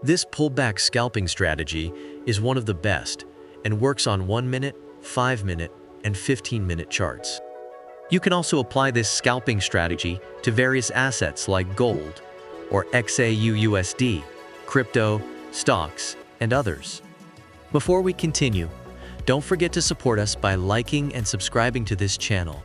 This pullback scalping strategy is one of the best and works on 1-minute, 5-minute, and 15-minute charts. You can also apply this scalping strategy to various assets like gold or xauusd, crypto, stocks, and others. Before we continue, don't forget to support us by liking and subscribing to this channel.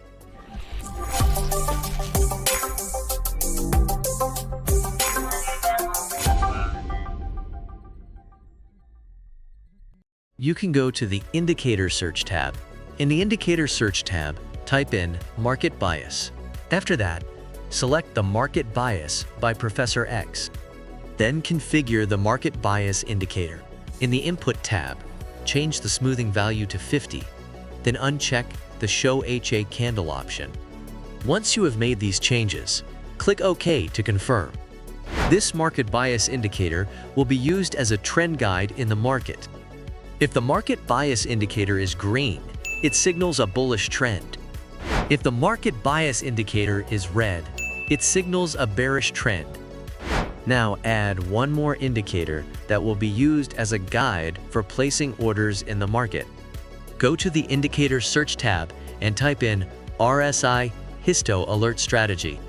You can go to the Indicator Search tab. In the Indicator Search tab, type in Market Bias. After that, select the Market Bias by Professor X. Then configure the Market Bias indicator. In the Input tab, change the smoothing value to 50, then uncheck the Show HA Candle option. Once you have made these changes, click OK to confirm. This Market Bias indicator will be used as a trend guide in the market. If the Market Bias indicator is green, it signals a bullish trend. If the Market Bias indicator is red, it signals a bearish trend. Now add one more indicator that will be used as a guide for placing orders in the market. Go to the Indicator Search tab and type in RSI Histo Alert Strategy.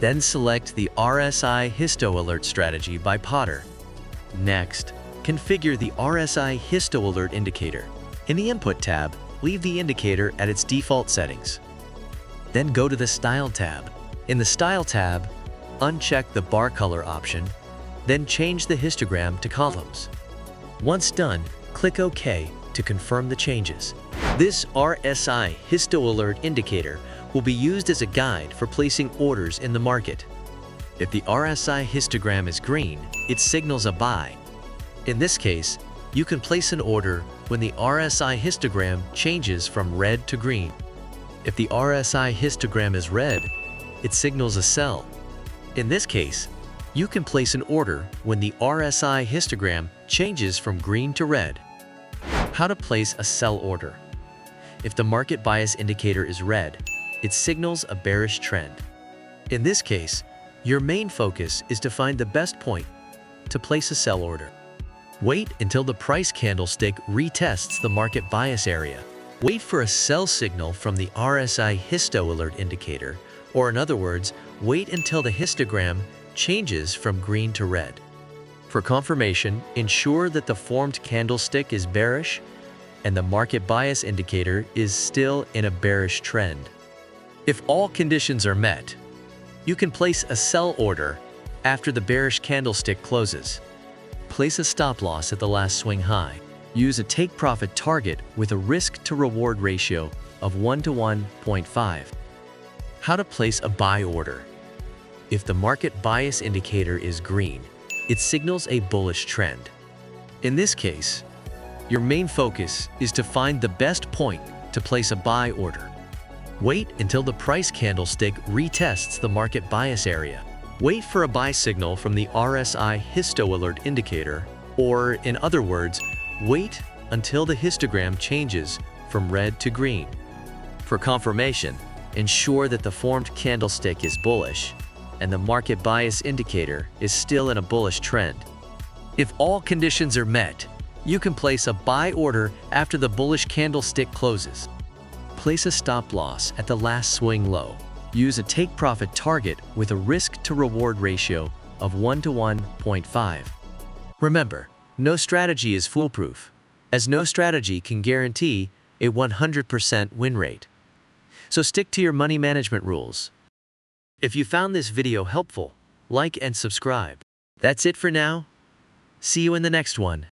Then select the RSI Histo Alert Strategy by Potter. Next, configure the RSI Histo Alert indicator. In the Input tab, leave the indicator at its default settings. Then go to the Style tab. In the Style tab, uncheck the bar color option, then change the histogram to columns. Once done, click OK to confirm the changes. This RSI Histo Alert indicator will be used as a guide for placing orders in the market. If the RSI histogram is green, it signals a buy. In this case, you can place an order when the RSI histogram changes from red to green. If the RSI histogram is red, it signals a sell. In this case, you can place an order when the RSI histogram changes from green to red. How to place a sell order. If the market bias indicator is red, it signals a bearish trend. In this case, your main focus is to find the best point to place a sell order. Wait until the price candlestick retests the market bias area. Wait for a sell signal from the RSI Histo Alert indicator, or in other words, wait until the histogram changes from green to red. For confirmation, ensure that the formed candlestick is bearish and the market bias indicator is still in a bearish trend. If all conditions are met, you can place a sell order after the bearish candlestick closes. Place a stop loss at the last swing high. Use a take profit target with a risk to reward ratio of 1 to 1.5. How to place a buy order. If the market bias indicator is green, it signals a bullish trend. In this case, your main focus is to find the best point to place a buy order. Wait until the price candlestick retests the market bias area. Wait for a buy signal from the RSI Histo Alert indicator, or in other words, wait until the histogram changes from red to green. For confirmation, ensure that the formed candlestick is bullish and the market bias indicator is still in a bullish trend. If all conditions are met, you can place a buy order after the bullish candlestick closes. Place a stop loss at the last swing low. Use a take profit target with a risk to reward ratio of 1 to 1.5. Remember, no strategy is foolproof, as no strategy can guarantee a 100% win rate. So stick to your money management rules. If you found this video helpful, like and subscribe. That's it for now. See you in the next one.